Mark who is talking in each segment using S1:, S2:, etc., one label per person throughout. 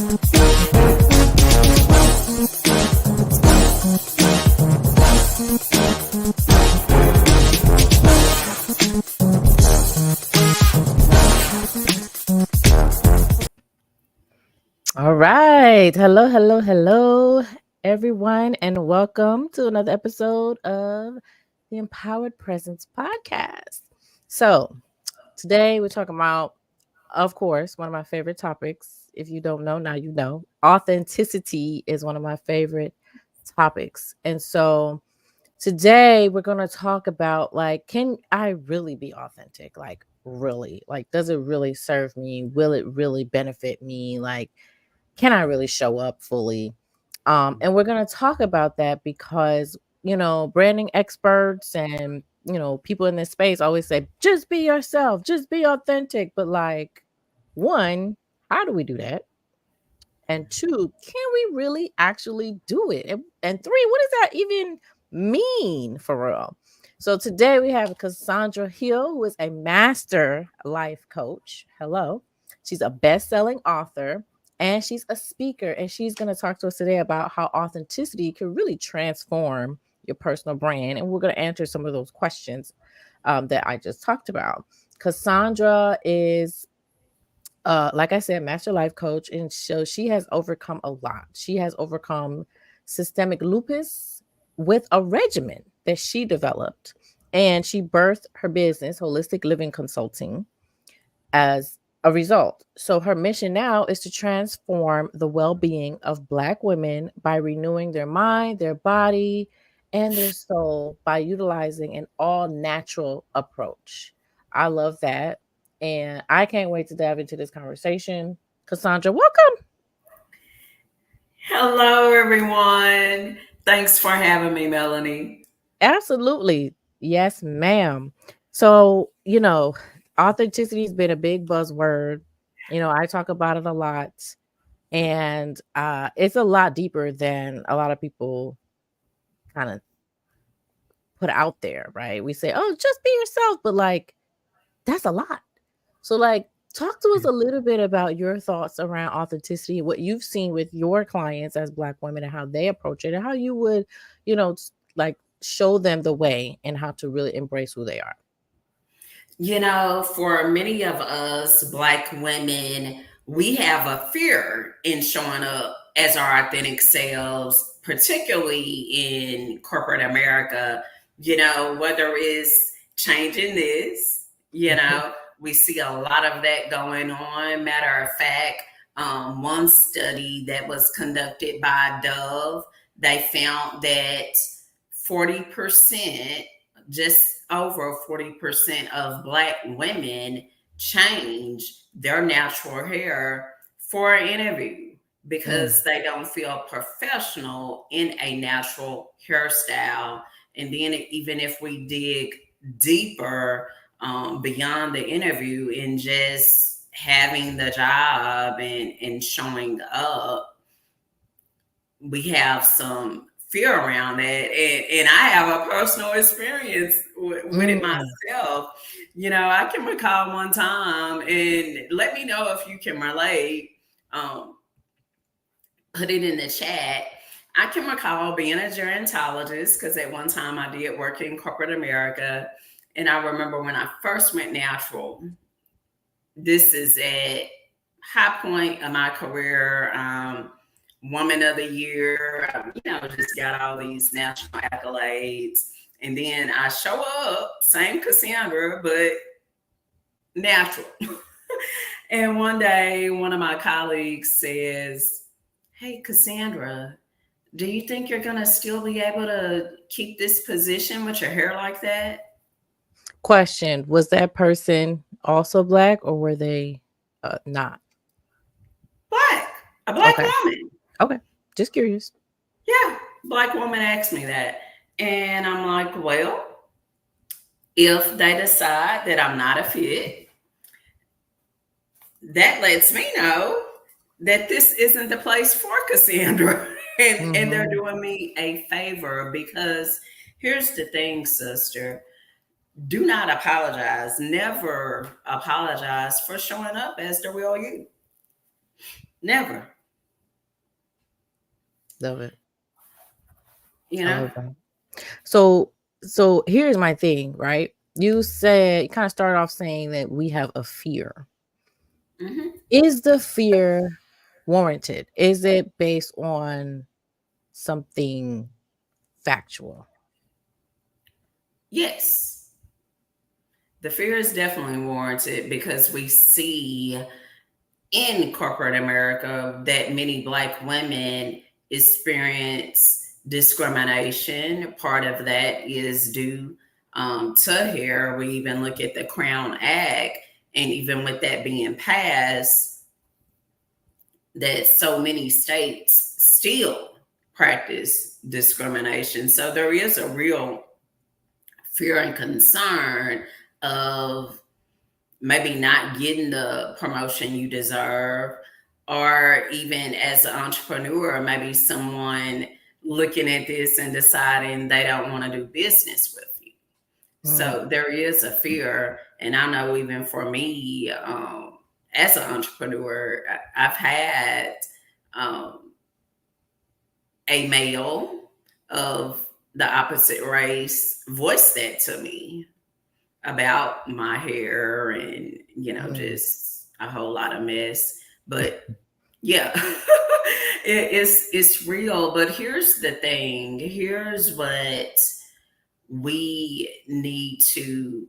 S1: All right. Hello, everyone, and welcome to another episode of the Empowered Presence podcast. So, today we're talking about, of course, one of my favorite topics. If you don't know, now you know. Authenticity is one of my favorite topics. And so, today we're going to talk about can I really be authentic? Like, really? Like, does it really serve me? Will it really benefit me? Like, can I really show up fully? And we're going to talk about that because, branding experts and, people in this space always say, just be yourself, just be authentic. But, one, how do we do that? And two, can we really actually do it? And three, what does that even mean for real? So today we have Cassandra Hill, who is a master life coach. Hello. She's a best-selling author and she's a speaker. And she's going to talk to us today about how authenticity can really transform your personal brand. And we're going to answer some of those questions that I just talked about. Cassandra is like I said, master life coach, and so she has overcome a lot. She has overcome systemic lupus with a regimen that she developed, and she birthed her business, Holistic Living Consulting, as a result. So her mission now is to transform the well-being of Black women by renewing their mind, their body, and their soul by utilizing an all-natural approach. I love that. And I can't wait to dive into this conversation. Cassandra, welcome.
S2: Hello, everyone. Thanks for having me, Melanie.
S1: Absolutely. Yes, ma'am. So, authenticity has been a big buzzword. I talk about it a lot. And it's a lot deeper than a lot of people kind of put out there, right? We say, oh, just be yourself. But that's a lot. So, talk to us a little bit about your thoughts around authenticity, what you've seen with your clients as Black women and how they approach it, and how you would, show them the way and how to really embrace who they are.
S2: For many of us Black women, we have a fear in showing up as our authentic selves, particularly in corporate America, whether it's changing this, we see a lot of that going on. Matter of fact, one study that was conducted by Dove, they found that 40%, just over 40% of Black women change their natural hair for an interview because they don't feel professional in a natural hairstyle. And then even if we dig deeper, beyond the interview and just having the job and showing up, we have some fear around that. And I have a personal experience with it myself. I can recall one time, and let me know if you can relate. Put it in the chat. I can recall being a gerontologist because at one time I did work in corporate America. And I remember when I first went natural, this is at high point of my career, Woman of the Year, just got all these national accolades. And then I show up, same Cassandra, but natural. And one day, one of my colleagues says, "Hey, Cassandra, do you think you're going to still be able to keep this position with your hair like that?"
S1: Question: was that person also Black, or were they not?
S2: Black. A Black
S1: Okay.
S2: woman.
S1: Okay. Just curious.
S2: Yeah. Black woman asked me that. And I'm like, well, if they decide that I'm not a fit, that lets me know that this isn't the place for Cassandra. And they're doing me a favor because here's the thing, sister. Do not apologize. Never apologize for showing up as the real you. Never.
S1: Love it.
S2: You
S1: I
S2: know?
S1: love that. So here's my thing, right? You kind of started off saying that we have a fear.
S2: Hmm.
S1: Is the fear warranted? Is it based on something factual?
S2: Yes, the fear is definitely warranted because we see in corporate America that many Black women experience discrimination. Part of that is due to hair. We even look at the Crown Act, and even with that being passed, that so many states still practice discrimination. So there is a real fear and concern of maybe not getting the promotion you deserve, or even as an entrepreneur, maybe someone looking at this and deciding they don't want to do business with you.
S1: Mm,
S2: So there is a fear. And I know even for me, as an entrepreneur, I've had um, a male of the opposite race voice that to me about my hair and,
S1: mm,
S2: just a whole lot of mess. But yeah, it's real. But here's the thing. Here's what we need to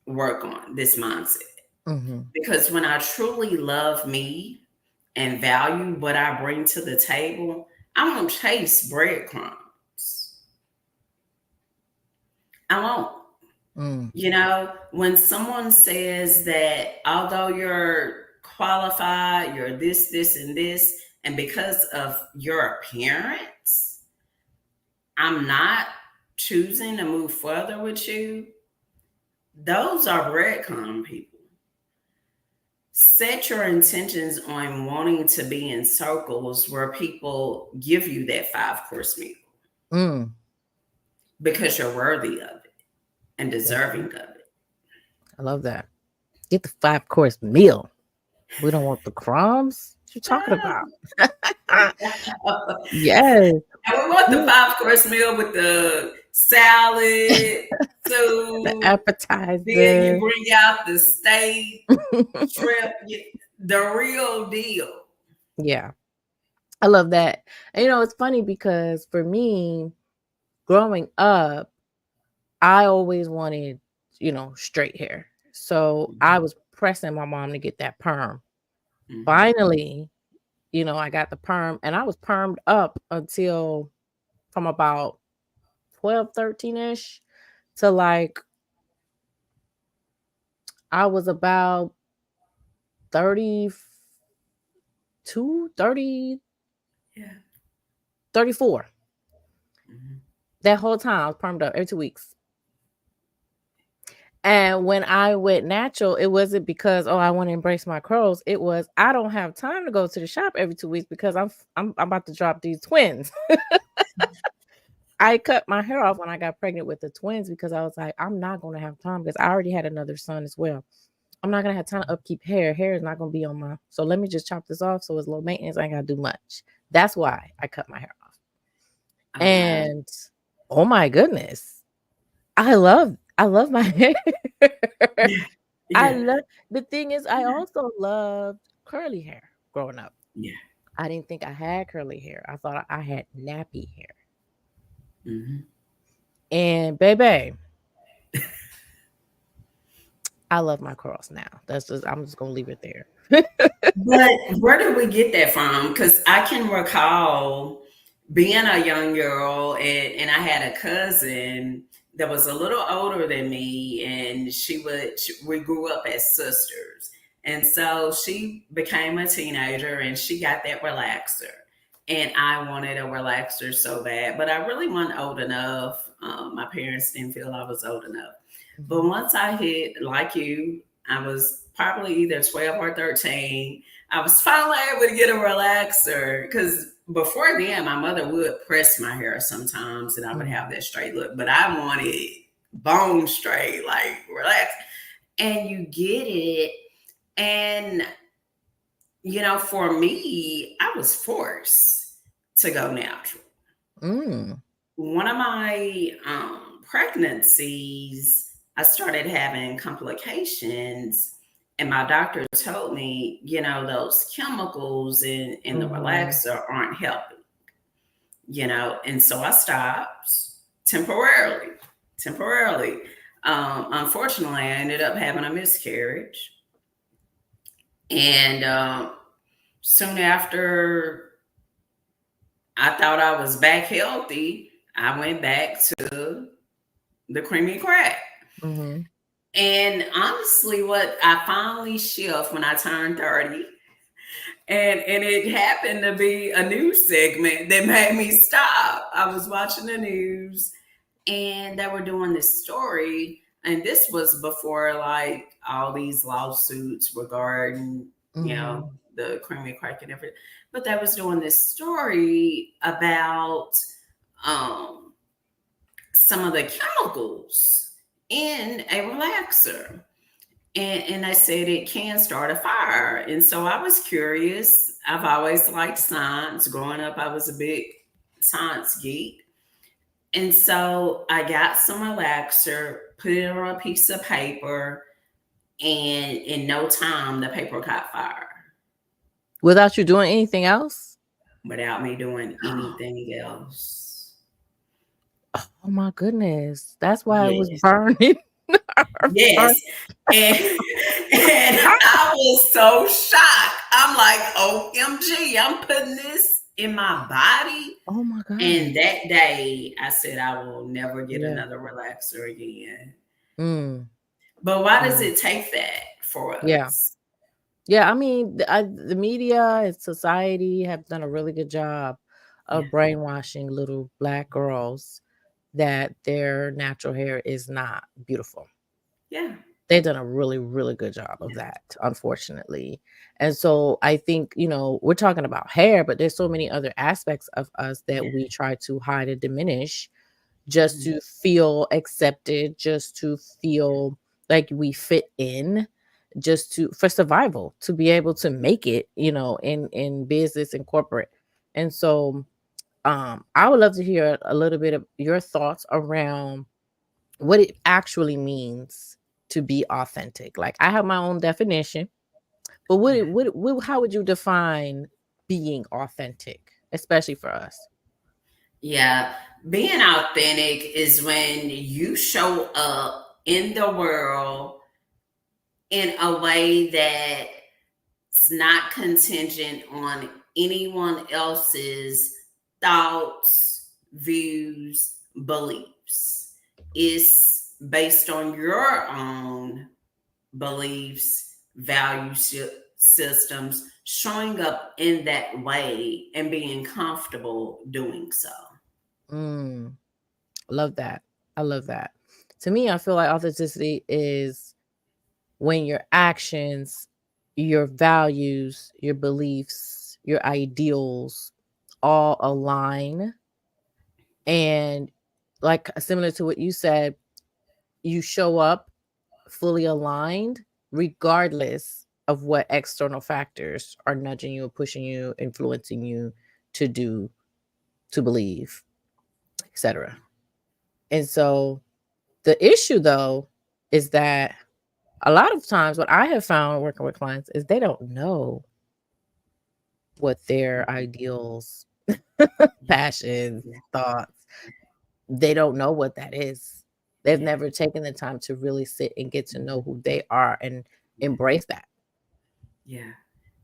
S2: work on, this mindset.
S1: mhm,
S2: Because when I truly love me and value what I bring to the table, I won't chase breadcrumbs. I won't.
S1: mm,
S2: When someone says that although you're qualified, you're this, and this, and because of your appearance, I'm not choosing to move further with you, those are breadcrumb people. Set your intentions on wanting to be in circles where people give you that five-course meal
S1: mm.
S2: because you're worthy of it and
S1: That's
S2: deserving
S1: right.
S2: of it.
S1: I love that. Get the 5-course meal. We don't want the crumbs. What you talking about? Yes.
S2: And we want the
S1: Mm.
S2: five-course meal with the salad,
S1: The
S2: soup. Then you
S1: appetizer.
S2: bring out the steak, shrimp, the real deal.
S1: Yeah. I love that. And it's funny because for me, growing up, I always wanted, straight hair. So I
S2: Mhm,
S1: was pressing my mom to get that perm.
S2: mhm.
S1: Finally, I got the perm and I was permed up until from about 12, 13-ish to like I was about 32, 30,
S2: Yeah.
S1: 34.
S2: Mhm.
S1: That whole time I was permed up every 2 weeks. And when I went natural, it wasn't because, oh, I want to embrace my curls. It was I don't have time to go to the shop every 2 weeks because I'm about to drop these twins. I cut my hair off when I got pregnant with the twins because I was like, I'm not going to have time because I already had another son as well. I'm not going to have time to upkeep hair. Hair is not going to be on my. So let me just chop this off so it's low maintenance. I ain't got to do much. That's why I cut my hair off.
S2: Oh, wow.
S1: And oh my goodness, I love my hair.
S2: Yeah.
S1: I
S2: Yeah.
S1: love the thing is I also loved curly hair growing up.
S2: Yeah.
S1: I didn't think I had curly hair. I thought I had nappy hair.
S2: Mhm.
S1: And baby, I love my curls now. I'm just gonna leave it there.
S2: But where did we get that from? Because I can recall being a young girl, and I had a cousin that was a little older than me, and we grew up as sisters. And so she became a teenager and she got that relaxer. And I wanted a relaxer so bad, but I really wasn't old enough. My parents didn't feel I was old enough. But
S1: Mhm.
S2: once I hit, like you, I was probably either 12 or 13. I was finally able to get a relaxer because before then, my mother would press my hair sometimes and I would
S1: Mm.
S2: have that straight look, but I wanted bone straight, like relax. And you get it. And, for me, I was forced to go natural.
S1: Mm.
S2: One of my pregnancies, I started having complications, and my doctor told me, those chemicals in the
S1: Mm-hmm.
S2: relaxer aren't helping, and so I stopped temporarily. Temporarily. Unfortunately, I ended up having a miscarriage. And soon after I thought I was back healthy, I went back to the creamy crack.
S1: Mm-hmm.
S2: And honestly, what I finally shift when I turned 30, and it happened to be a news segment that made me stop. I was watching the news and they were doing this story, and this was before like all these lawsuits regarding,
S1: Mm-hmm.
S2: the creamy crack and everything. But they was doing this story about um some of the chemicals in a relaxer. And I said it can start a fire. And so I was curious. I've always liked science. Growing up, I was a big science geek. And so I got some relaxer, put it on a piece of paper, and in no time, the paper caught fire
S1: Without you doing anything else?
S2: without me doing anything else.
S1: Oh my goodness. That's why it was
S2: Yes.
S1: burning.
S2: Yes.
S1: Burn-
S2: And, and I was so shocked. I'm like, OMG, I'm putting this in my body.
S1: Oh my God.
S2: And that day, I said, I will never get
S1: Yeah.
S2: another relaxer again.
S1: Mm.
S2: But why does
S1: Mm.
S2: it take that for
S1: Yeah.
S2: us?
S1: Yeah. I mean, the media and society have done a really good job
S2: Yeah.
S1: of brainwashing little black girls that their natural hair is not beautiful.
S2: Yeah.
S1: They've done a really, really good job of
S2: Yeah.
S1: that, unfortunately. And so I think, we're talking about hair, but there's so many other aspects of us that
S2: Yeah.
S1: we try to hide and diminish just
S2: Mhm.
S1: to feel accepted, just to feel like we fit in, just to for survival, to be able to make it, in business and corporate. And so I would love to hear a little bit of your thoughts around what it actually means to be authentic. Like I have my own definition, but
S2: Yeah.
S1: how would you define being authentic, especially for us?
S2: Yeah. Being authentic is when you show up in the world in a way that's not contingent on anyone else's thoughts, views, beliefs. It's based on your own beliefs, value systems, showing up in that way and being comfortable doing so.
S1: Mm, love that. I love that. To me, I feel like authenticity is when your actions, your values, your beliefs, your ideals all align, and like similar to what you said, you show up fully aligned regardless of what external factors are nudging you, pushing you, influencing you to do, to believe, etc. And so the issue though is that a lot of times what I have found working with clients is they don't know what their ideals, passions,
S2: Yeah.
S1: thoughts, they don't know what that is. They've
S2: Yeah.
S1: never taken the time to really sit and get to know who they are and embrace that.
S2: Yeah.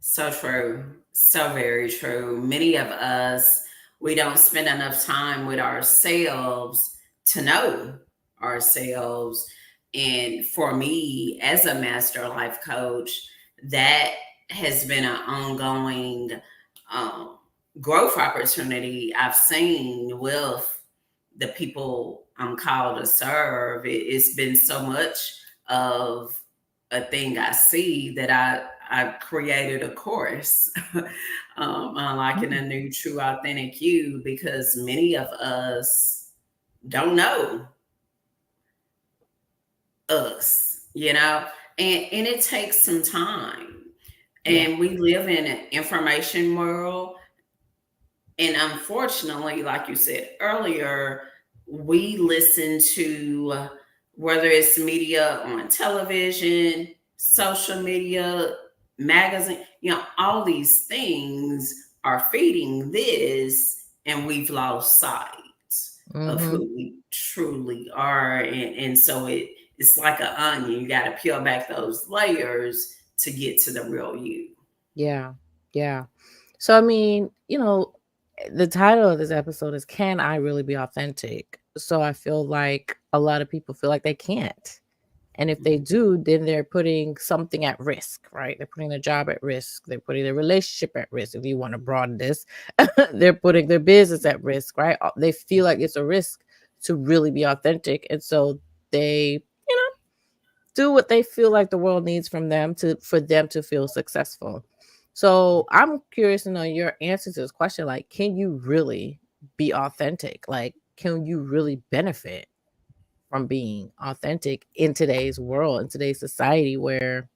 S2: So true. So very true. Many of us, we don't spend enough time with ourselves to know ourselves. And for me, as a master life coach, that has been an ongoing um, growth opportunity I've seen with the people I'm called to serve. It's been so much of a thing I see that I created a course, unlocking
S1: Mm,
S2: a new, true, authentic you, because many of us don't know us, and it takes some time.
S1: yeah.
S2: And we live in an information world, And unfortunately, like you said earlier, we listen to whether it's media on television, social media, magazine, all these things are feeding this, and we've lost sight of
S1: Mm-hmm.
S2: who we truly are. And so it's like an onion. You got to peel back those layers to get to the real you.
S1: Yeah. Yeah. So, I mean, the title of this episode is Can I Really Be Authentic? So I feel like a lot of people feel like they can't. And if they do, then they're putting something at risk, right? They're putting their job at risk. They're putting their relationship at risk. If you want to broaden this, they're putting their business at risk, right? They feel like it's a risk to really be authentic. And so they, do what they feel like the world needs from them for them to feel successful. So I'm curious to know your answer to this question. Like, can you really be authentic? Like, can you really benefit from being authentic in today's world, in today's society where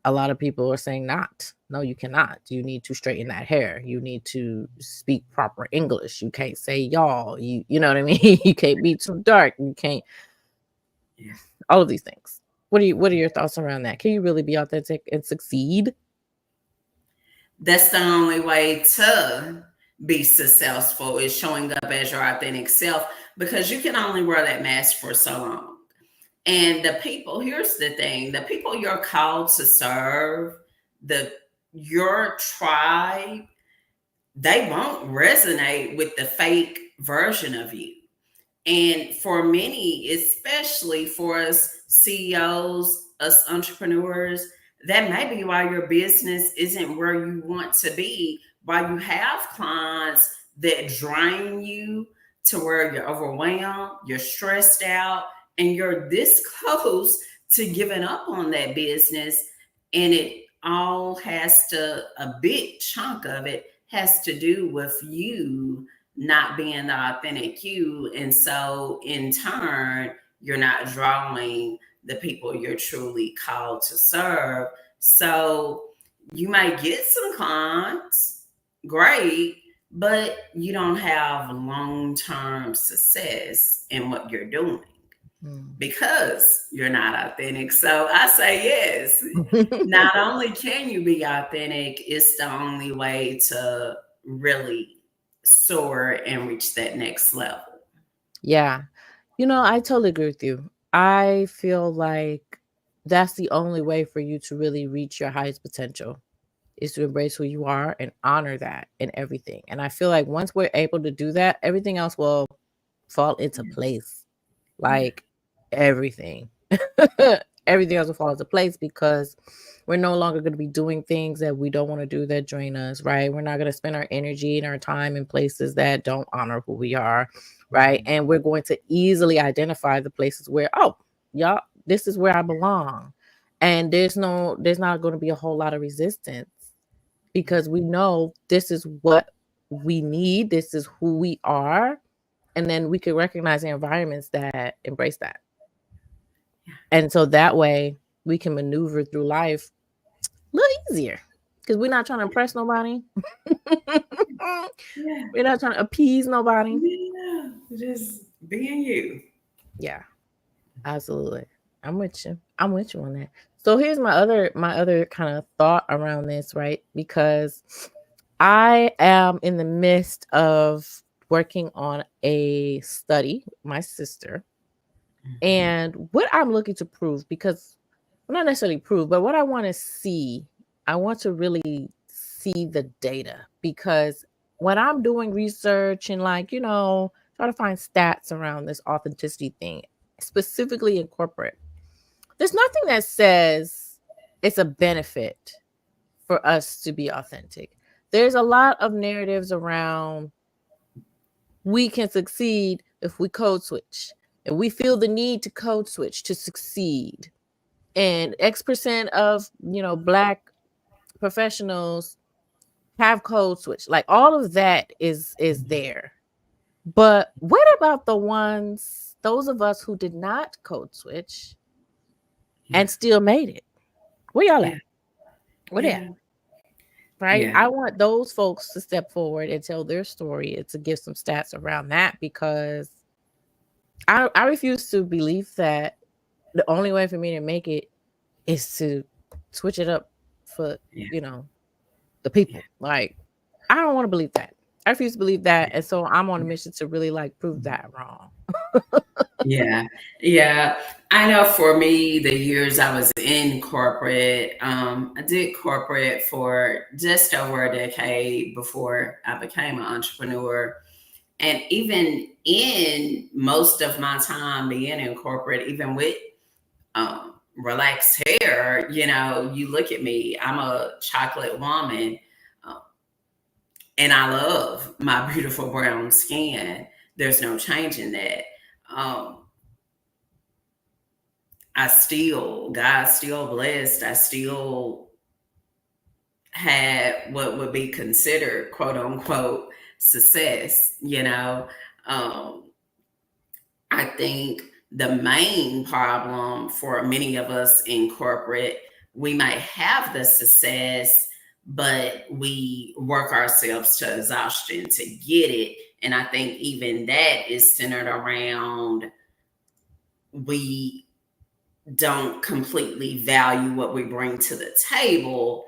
S1: a lot of people are saying not? No, you cannot. You need to straighten that hair. You need to speak proper English. You can't say y'all. You know what I mean? You can't be too dark. You can't
S2: Yeah.
S1: all of these things. What are your thoughts around that? Can you really be authentic and succeed?
S2: That's the only way to be successful, is showing up as your authentic self, because you can only wear that mask for so long. And here's the thing, the people you're called to serve, the your tribe, they won't resonate with the fake version of you. And for many, especially for us CEOs, us entrepreneurs, that may be why your business isn't where you want to be, why you have clients that drain you to where you're overwhelmed, you're stressed out, and you're this close to giving up on that business. And it all a big chunk of it has to do with you not being the authentic you. And so in turn, you're not drawing the people you're truly called to serve. So you might get some clients, great, but you don't have long term success in what you're doing because you're not authentic. So I say yes. Not only can you be authentic, it's the only way to really soar and reach that next level.
S1: Yeah. I totally agree with you. I feel like that's the only way for you to really reach your highest potential is to embrace who you are and honor that in everything. And I feel like once we're able to do that, everything else will fall into place.
S2: Yeah.
S1: Like everything. Everything else will fall into place because we're no longer going to be doing things that we don't want to do that drain us, right? We're not going to spend our energy and our time in places that don't honor who we are, right? And we're going to easily identify the places where, oh, y'all, this is where I belong. And there's not going to be a whole lot of resistance because we know this is what we need, this is who we are, and then we can recognize the environments that embrace that. And so that way we can maneuver through life a little easier because we're not trying to impress nobody.
S2: Yeah.
S1: We're not trying to appease nobody.
S2: Yeah. Just being you.
S1: Yeah, absolutely. I'm with you on that. So here's my other kind of thought around this, right? Because I am in the midst of working on a study with my sister. And what I'm looking to prove, because well, not necessarily prove, but what I want to see, I want to really see the data because when I'm doing research and try to find stats around this authenticity thing, specifically in corporate, there's nothing that says it's a benefit for us to be authentic. There's a lot of narratives around we can succeed if we code switch and we feel the need to code switch to succeed. And X% of, black professionals have code switch. Like all of that is there. But what about those of us who did not code switch
S2: Yeah.
S1: and still made it? Where y'all
S2: Yeah.
S1: at? Where they at?
S2: Yeah.
S1: right?
S2: Yeah.
S1: I want those folks to step forward and tell their story and to give some stats around that, because I refuse to believe that the only way for me to make it is to switch it up for,
S2: Yeah.
S1: you know, the people. Like, I don't want to believe that. I refuse to believe that. And so I'm on a mission to really like prove that wrong.
S2: Yeah, yeah. I know for me, the years I was in corporate, I did corporate for just over a decade before I became an entrepreneur. And even in most of my time being in corporate, even with relaxed hair, you look at me, I'm a chocolate woman, um, and I love my beautiful brown skin. There's no changing that. Um, God still blessed. I still had what would be considered quote unquote success. Um, I think the main problem for many of us in corporate, we might have the success, but we work ourselves to exhaustion to get it. And I think even that is centered around we don't completely value what we bring to the table.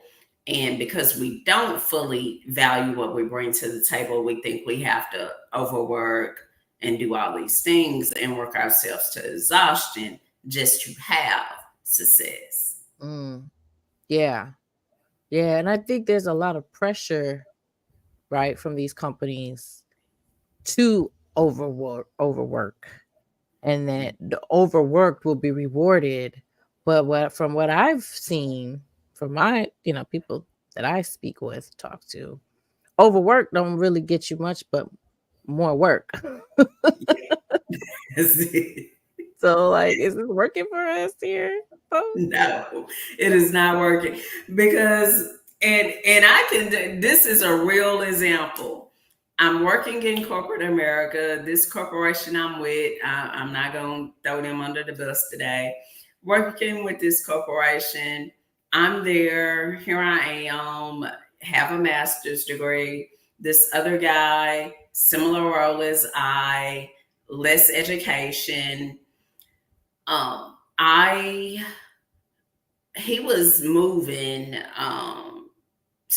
S2: And because we don't fully value what we bring to the table, we think we have to overwork and do all these things and work ourselves to exhaustion just to have success.
S1: Mm, yeah. Yeah. And I think there's a lot of pressure, right, from these companies to overwork, and that the overworked will be rewarded. But from what I've seen from my, people that I speak with, talk to, overwork don't really get you much but more work. So like, is this working for us here, folks?
S2: No, it is not working because and I can this is a real example. I'm working in corporate America. This corporation I'm with, I'm not going to throw them under the bus today. Working with this corporation, I'm there. Here I am, have a master's degree. This other guy, similar role as I, less education. I he was moving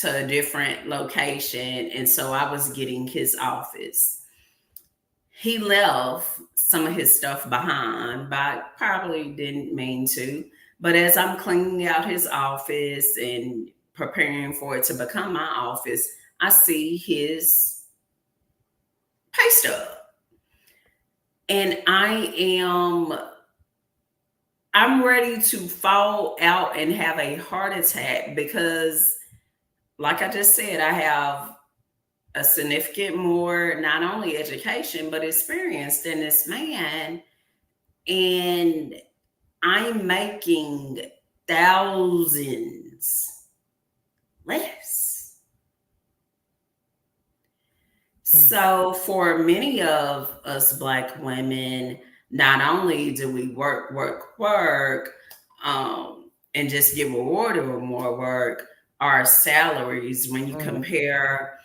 S2: to a different location, and so I was getting his office. He left some of his stuff behind, but I probably didn't mean to. But as I'm cleaning out his office and preparing for it to become my office, I see his pay stub. And I'm ready to fall out and have a heart attack because, like I just said, I have a significant more, not only education, but experience than this man. And I'm making thousands less.
S1: Mm,
S2: So, for many of us Black women, not only do we work, work, work, and just get rewarded with more work, our salaries, when you
S1: mm,
S2: compare,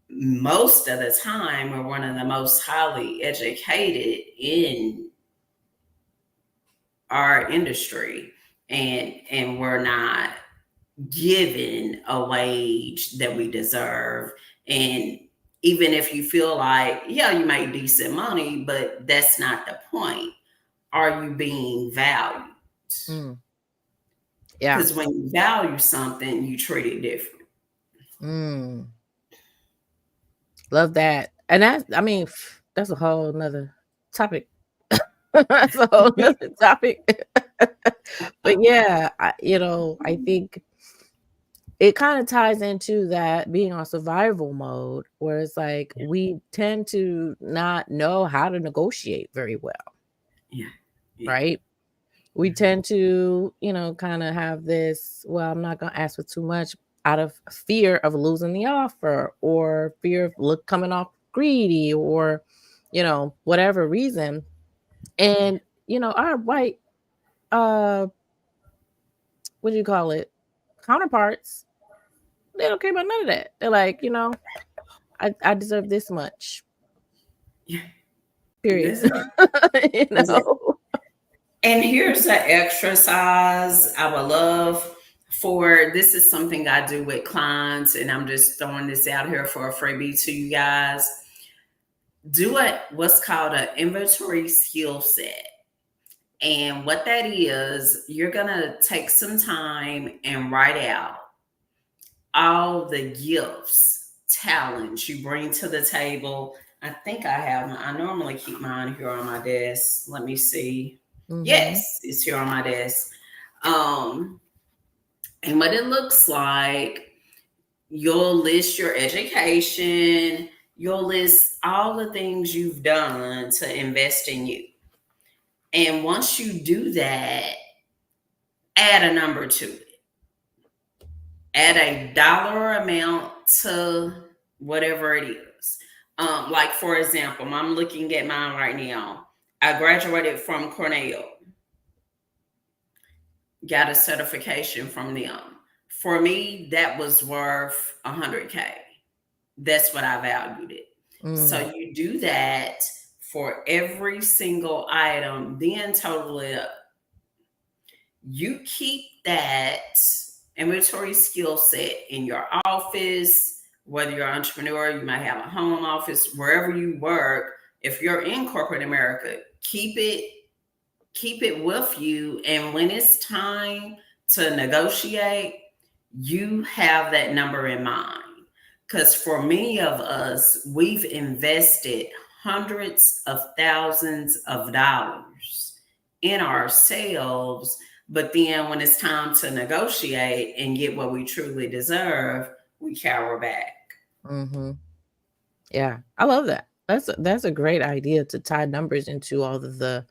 S2: most of the time, we're one of the most highly educated in our industry, and we're not given a wage that we deserve. And even if you feel like, yeah, you make decent money, but that's not the point. Are you being valued?
S1: mm. Yeah.
S2: Because when you value something, you treat it different.
S1: Mm. Love that. And that's, I mean, that's a whole nother topic. That's a whole nother topic. But yeah, I think it kind of ties into that being on survival mode, where it's like
S2: Yeah,
S1: we tend to not know how to negotiate very well,
S2: yeah, yeah.
S1: right? We
S2: Mhm.
S1: tend to, kind of have this, well, I'm not going to ask for too much, out of fear of losing the offer, or fear of coming off greedy, or, whatever reason.
S2: Yeah,
S1: And, our white, uh, what do you call it? Counterparts, They don't care about none of that. They're like, I deserve this much.
S2: Yeah,
S1: Period.
S2: that's it.
S1: you
S2: That's it.
S1: know.
S2: And here's an exercise I would love for. This is something I do with clients, and I'm just throwing this out here for a freebie to you guys. Do what's called an inventory skill set. And what that is, you're gonna take some time and write out all the gifts, talents you bring to the table. I think I have. I normally keep mine here on my desk. Let me see.
S1: Mm-hmm.
S2: Yes, it's here on my desk. Um, and what it looks like, you'll list your education. You'll list all the things you've done to invest in you. And once you do that, add a number to it. Add a dollar amount to whatever it is. Like for example, I'm looking at mine right now. I graduated from Cornell, got a certification from them. For me, that was worth 100K. That's what I valued it.
S1: Mm.
S2: So you do that for every single item, then total it up. You keep that inventory skill set in your office, whether you're an entrepreneur, you might have a home office, wherever you work. If you're in corporate America, keep it with you. And when it's time to negotiate, you have that number in mind. Because for many of us, we've invested hundreds of thousands of dollars in ourselves. But then when it's time to negotiate and get what we truly deserve, we cower back.
S1: Mm-hmm. Yeah, I love that. That's a great idea to tie numbers into all of the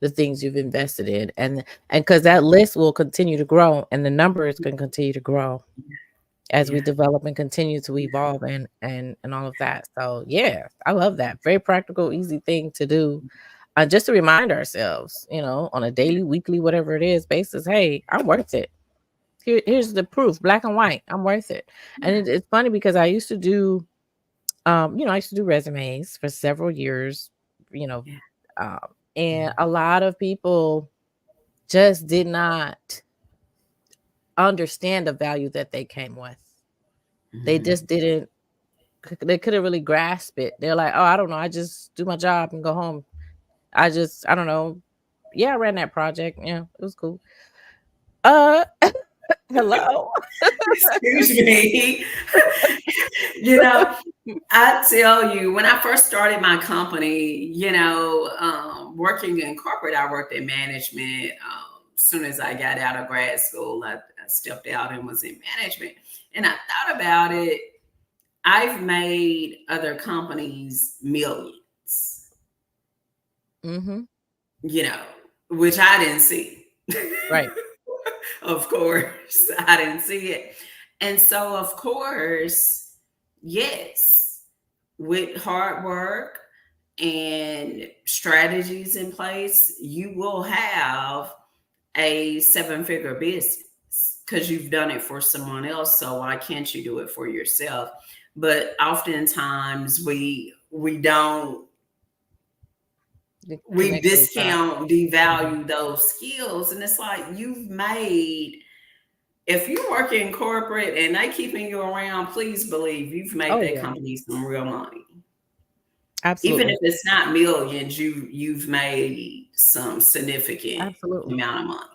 S1: things you've invested in, and because that list will continue to grow, and the numbers can continue to grow as we
S2: Yeah.
S1: develop and continue to evolve and all of that. So yeah, I love that. Very practical, easy thing to do. Just to remind ourselves, on a daily, weekly, whatever it is basis, hey, I'm worth it. Here's the proof, black and white. I'm worth it. And
S2: Yeah.
S1: it's funny because I used to do, I used to do resumes for several years, you know,
S2: Yeah.
S1: um, and a lot of people just did not understand the value that they came with. They
S2: Mhm.
S1: just didn't. They couldn't really grasp it. They're like, "Oh, I don't know. I just do my job and go home. I don't know. Yeah, I ran that project. Yeah, it was cool." Uh, hello.
S2: Excuse me. you know, I tell you, when I first started my company, working in corporate, I worked in management. As soon as I got out of grad school, I stepped out and was in management. And I thought about it. I've made other companies millions,
S1: Mm-hmm.
S2: you know, which I didn't see.
S1: Right.
S2: Of course, I didn't see it. And so, of course, yes, with hard work and strategies in place, you will have a seven-figure business because you've done it for someone else. So why can't you do it for yourself? But oftentimes we don't
S1: The
S2: we
S1: connection is not.
S2: discount,
S1: Mhm.
S2: devalue those skills, and it's like you've made. If you work in corporate and they keeping you around, please believe you've made
S1: Oh
S2: that
S1: yeah,
S2: company some real money. Even
S1: absolutely,
S2: if it's not millions, you've made some significant
S1: absolutely.
S2: amount of money.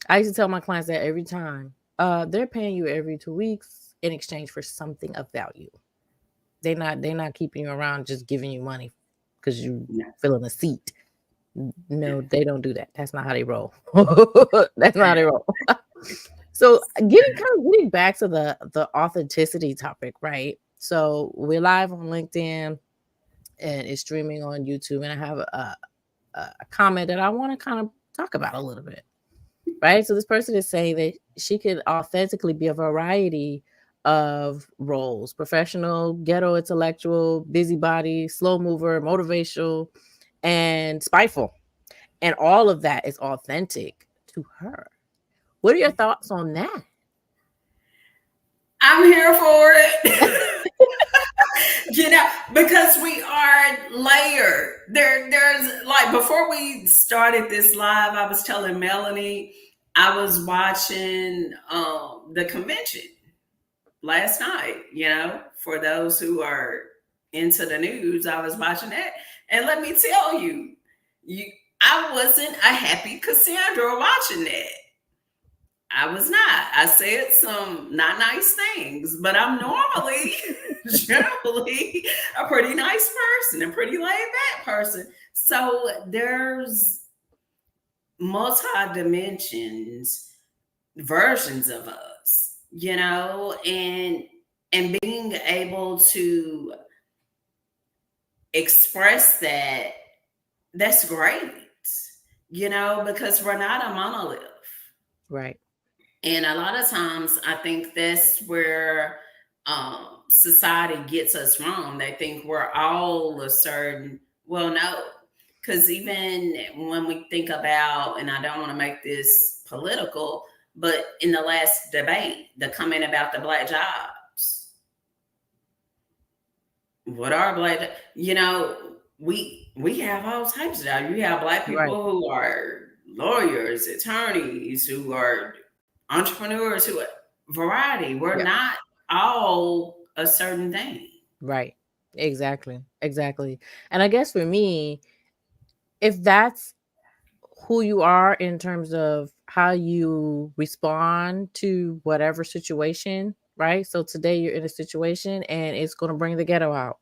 S1: I used to tell my clients that every time. They're paying you every 2 weeks in exchange for something of value. They're not keeping you around just giving you money because you
S2: Yeah.
S1: fill in a seat. No, they don't do that. That's not how they roll. That's not how they roll. So getting back to the authenticity topic, right? So we're live on LinkedIn and it's streaming on YouTube, and I have a comment that I want to kind of talk about a little bit, right? So this person is saying that she could authentically be a variety of roles: professional, ghetto intellectual, busybody, slow mover, motivational, and spiteful. And all of that is authentic to her. What are your thoughts on that?
S2: I'm here for it. Because we are layered. There's like before we started this live, I was telling Melanie I was watching the convention last night. For those who are into the news, I was watching that, and let me tell you, you I wasn't a happy Cassandra watching that. I was not. I said some not nice things, but I'm normally, generally, a pretty nice person, a pretty laid back person. So there's multi dimensions, versions of us, and being able to express that's great, because we're not a monolith.
S1: Right.
S2: And a lot of times, I think that's where society gets us wrong. They think we're all a certain, well, no, because even when we think about, and I don't want to make this political, but in the last debate, the comment about the black jobs, what are black? We have all types of jobs. You have black
S1: Right.
S2: people who are lawyers, attorneys, who are entrepreneurs, who are variety. We're
S1: Yeah.
S2: not all a certain thing.
S1: Right. Exactly. Exactly. And I guess for me, if that's who you are in terms of how you respond to whatever situation, right? So today you're in a situation and it's going to bring the ghetto out.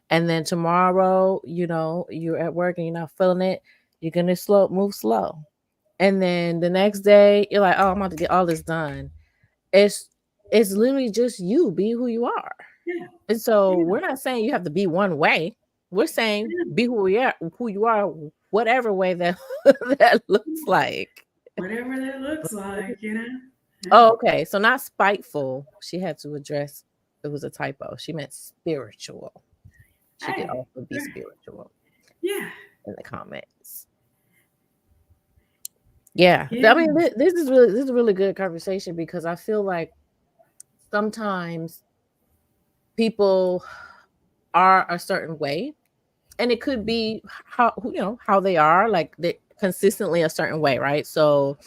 S1: And then tomorrow, you're at work and you're not feeling it. You're going to move slow. And then the next day you're like, oh, I'm about to get all this done. It's it's literally just you be who you are.
S2: Yeah,
S1: And so
S2: yeah,
S1: we're not saying you have to be one way. We're saying
S2: yeah.
S1: be who you are, whatever way that that looks like.
S2: Whatever that looks like. Yeah.
S1: Oh, okay. So not spiteful. She had to address it was a typo. She meant spiritual. She could
S2: Hey,
S1: also be spiritual
S2: yeah,
S1: in the comments. Yeah. I
S2: yeah,
S1: mean, this is a really good conversation because I feel like sometimes people are a certain way, and it could be how they are, like they consistently a certain way, right? So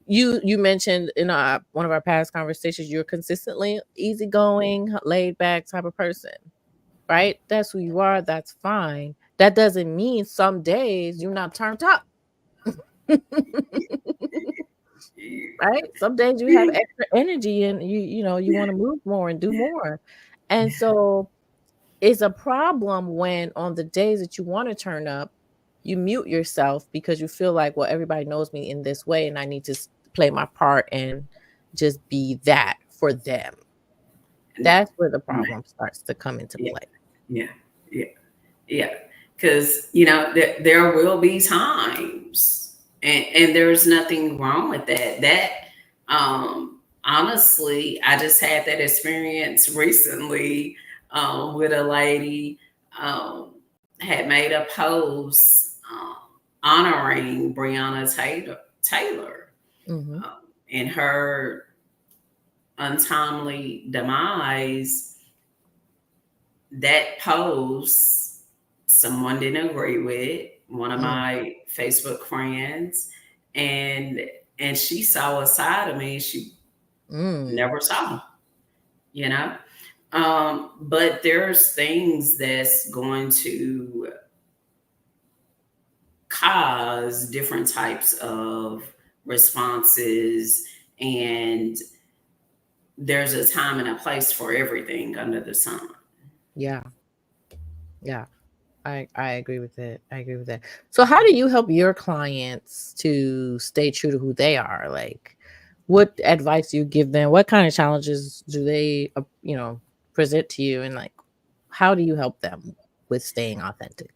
S1: you mentioned in one of our past conversations you're consistently easygoing, laid back type of person, right? That's who you are. That's fine. That doesn't mean some days you're not turned up. Right? Some days you have
S2: yeah.
S1: extra energy and you want to move more and do more. And so it's a problem when on the days that you want to turn up, you mute yourself because you feel like, well, everybody knows me in this way and I need to play my part and just be that for them.
S2: No,
S1: That's where the
S2: no,
S1: problem starts to come into
S2: yeah,
S1: play.
S2: yeah, yeah, yeah. Because there will be times, and there's nothing wrong with that. Honestly, I just had that experience recently with a lady had made a post honoring Breonna Taylor
S1: Hmm.
S2: and her untimely demise. That post someone didn't agree with, one of
S1: Mm,
S2: my Facebook friends, and she saw a side of me she
S1: mm,
S2: never saw, you know. But there's things that's going to cause different types of responses, and there's a time and a place for everything under the sun.
S1: yeah, yeah. I agree with it. I agree with that. So how do you help your clients to stay true to who they are? Like, what advice do you give them? What kind of challenges do they, present to you? And like, how do you help them with staying authentic?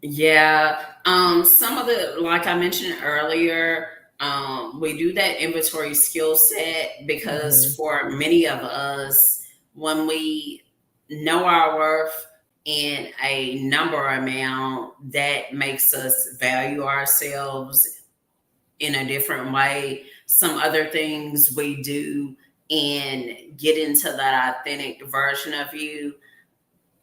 S2: Yeah. Some of the, like I mentioned earlier, we do that inventory skill set because
S1: Hmm.
S2: for many of us, when we know our worth in a number amount, that makes us value ourselves in a different way. Some other things we do and get into that authentic version of you,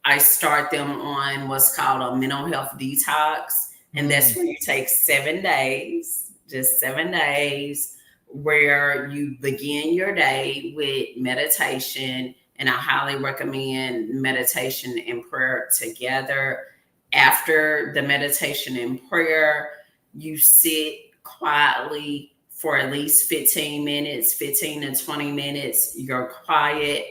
S2: I start them on what's called a mental health detox. And that's
S1: Mm.
S2: where you take 7 days, just 7 days, where you begin your day with meditation. And I highly recommend meditation and prayer together. After the meditation and prayer, you sit quietly for at least 15 minutes, 15 to 20 minutes. You're quiet.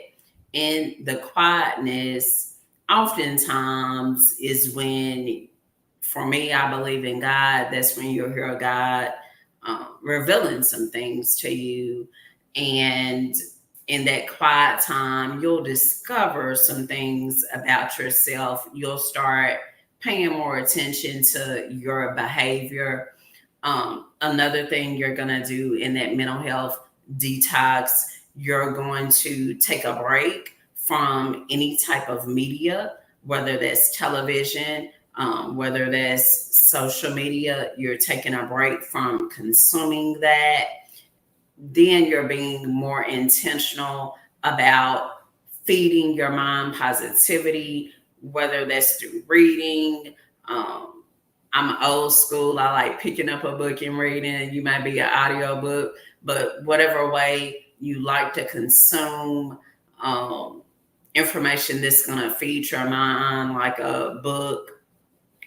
S2: And the quietness oftentimes is when, for me, I believe in God. That's when you'll hear God revealing some things to you. And in that quiet time, you'll discover some things about yourself. You'll start paying more attention to your behavior. Another thing you're going to do in that mental health detox, you're going to take a break from any type of media, whether that's television, whether that's social media. You're taking a break from consuming that. Then you're being more intentional about feeding your mind positivity, whether that's through reading. I'm old school. I like picking up a book and reading. You might be an audio book, but whatever way you like to consume um, information that's going to feed your mind, like a book,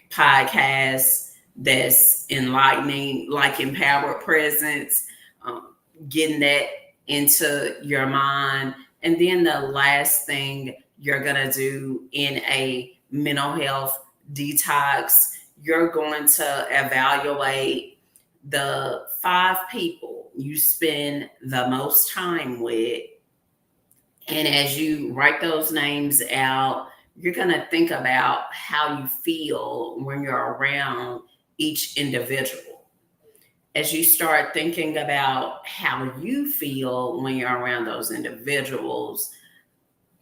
S2: podcast that's enlightening, like Empowered Presence, um, getting that into your mind. And then the last thing you're going to do in a mental health detox, you're going to evaluate the 5 people you spend the most time with. And as you write those names out, you're going to think about how you feel when you're around each individual. As you start thinking about how you feel when you're around those individuals,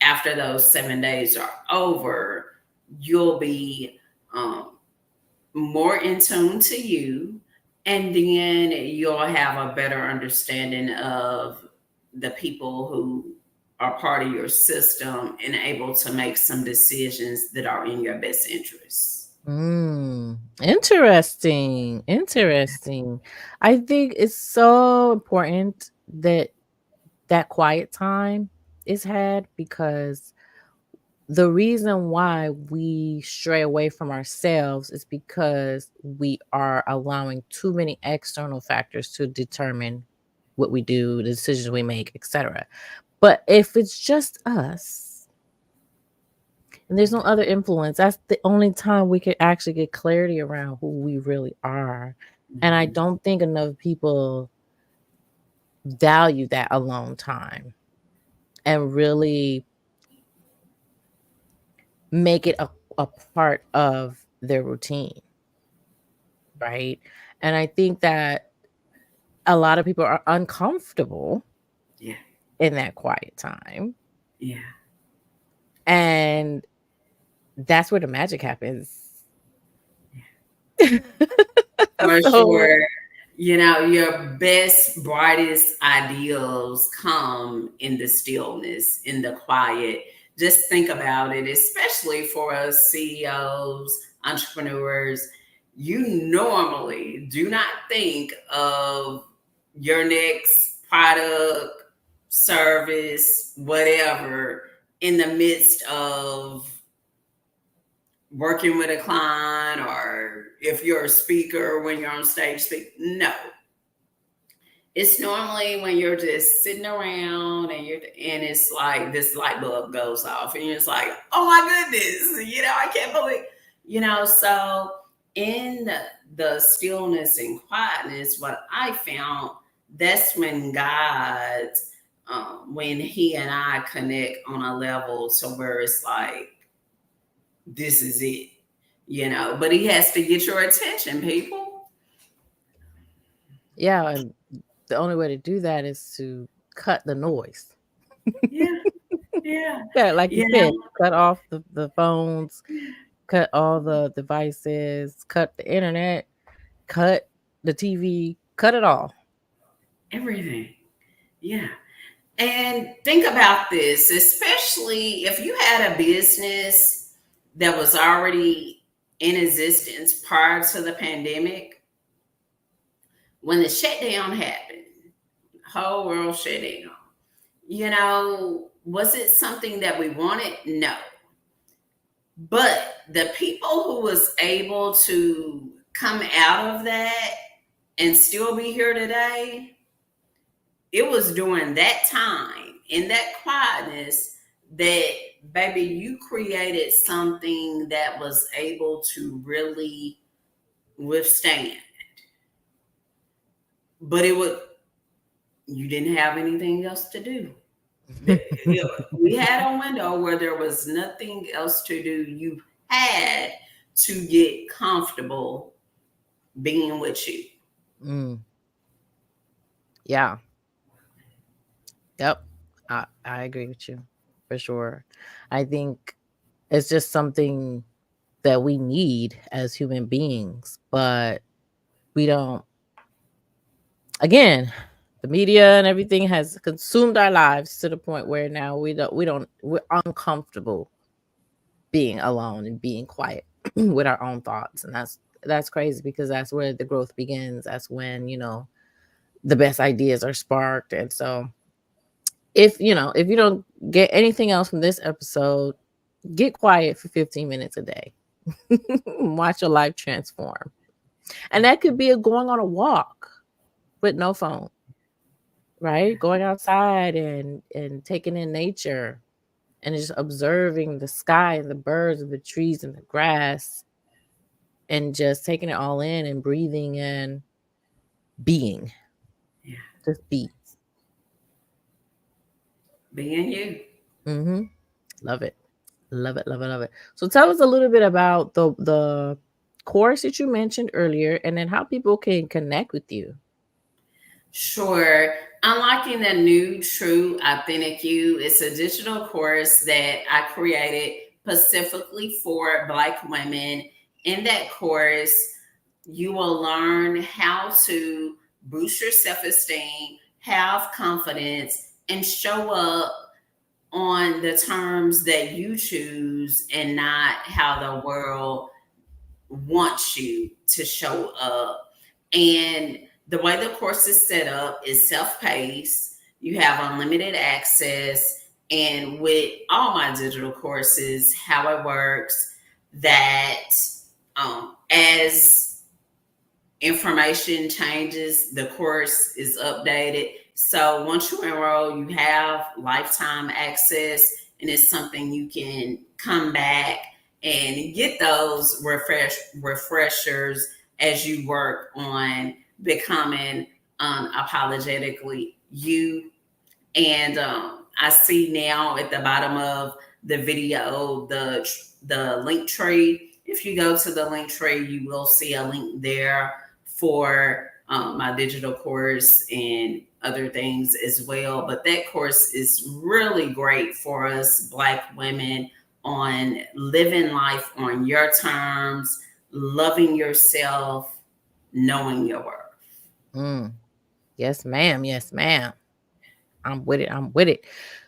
S2: after those 7 days are over, you'll be more in tune to you. And then you'll have a better understanding of the people who are part of your system and able to make some decisions that are in your best interests.
S1: Interesting. Interesting. I think it's so important that that quiet time is had, because the reason why we stray away from ourselves is because we are allowing too many external factors to determine what we do, the decisions we make, etc. But if it's just us and there's no other influence, that's the only time we could actually get clarity around who we really are. And I
S2: Mhm.
S1: don't think enough people value that alone time and really make it a part of their routine, right? And I think that a lot of people are uncomfortable
S2: Yeah,
S1: in that quiet time.
S2: yeah.
S1: And that's where the magic happens.
S2: For
S1: So,
S2: sure. You know, your best, brightest ideals come in the stillness, in the quiet. Just think about it, especially for us CEOs, entrepreneurs. You normally do not think of your next product, service, whatever, in the midst of working with a client, or if you're a speaker when you're on stage speak. No, it's normally when you're just sitting around and it's like this light bulb goes off and you're just like, oh my goodness, I can't believe, so in the stillness and quietness, what I found, that's when God, when he and I connect on a level to where it's like, this is it, but he has to get your attention, people.
S1: yeah, and the only way to do that is to cut the noise.
S2: Yeah, yeah,
S1: Yeah, like you
S2: you
S1: said,
S2: know,
S1: cut off the phones, cut all the devices, cut the internet, cut the TV, cut it all.
S2: everything. Yeah. And think about this, especially if you had a business that was already in existence prior to the pandemic. When the shutdown happened, whole world shut down. Was it something that we wanted? No. But the people who was able to come out of that and still be here today, it was during that time, in that quietness, that baby, you created something that was able to really withstand. But you didn't have anything else to do. We had a window where there was nothing else to do. You had to get comfortable being with you.
S1: Mm. Yeah. Yep. I agree with you for sure. I think it's just something that we need as human beings, but we don't. Again, the media and everything has consumed our lives to the point where now we're uncomfortable being alone and being quiet with our own thoughts, and that's crazy, because that's where the growth begins. That's when the best ideas are sparked. And so if you don't get anything else from this episode, get quiet for 15 minutes a day. Watch your life transform. And that could be going on a walk with no phone, right? Going outside and taking in nature and just observing the sky and the birds and the trees and the grass, and just taking it all in and breathing and being.
S2: Yeah.
S1: Just be.
S2: Being you.
S1: Mm-hmm. Love it. Love it, love it, love it. So tell us a little bit about the course that you mentioned earlier, and then how people can connect with you.
S2: Sure. Unlocking the New True Authentic You is a digital course that I created specifically for Black women. In that course, you will learn how to boost your self esteem, have confidence, and show up on the terms that you choose and not how the world wants you to show up. And the way the course is set up is self-paced. You have unlimited access. And with all my digital courses, how it works, that as information changes, the course is updated. So once you enroll, you have lifetime access, and it's something you can come back and get those refreshers as you work on becoming unapologetically you. And I see now at the bottom of the video the link tree. If you go to the link tree, you will see a link there for my digital course and other things as well. But that course is really great for us Black women on living life on your terms, loving yourself, knowing your worth.
S1: Mm. Yes, ma'am. Yes, ma'am. I'm with it. I'm with it.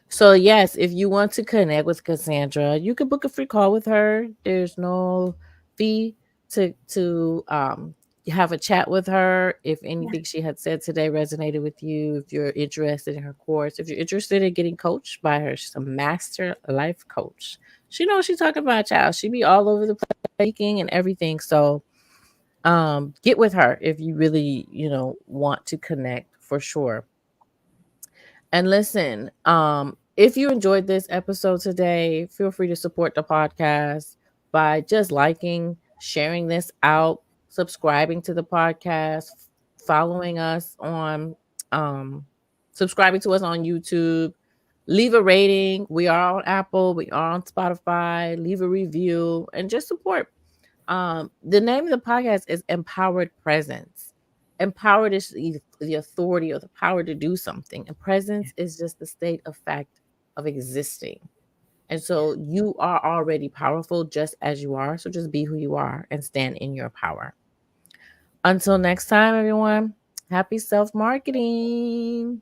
S1: So yes, if you want to connect with Cassandra, you can book a free call with her. There's no fee to have a chat with her. If anything she had said today resonated with you, if you're interested in her course, if you're interested in getting coached by her, she's a master life coach. She knows what she's talking about, child. She be all over the place speaking and everything. So get with her if you really, want to connect for sure. And listen, if you enjoyed this episode today, feel free to support the podcast by just liking, sharing this out, subscribing to the podcast, following us on, um, subscribing to us on YouTube. Leave a rating. We are on Apple, we are on Spotify. Leave a review and just support. The name of the podcast is Empowered Presence. Empowered is the authority or the power to do something, and presence is just the state of fact of existing. And so you are already powerful just as you are. So just be who you are and stand in your power. Until next time, everyone, happy self marketing.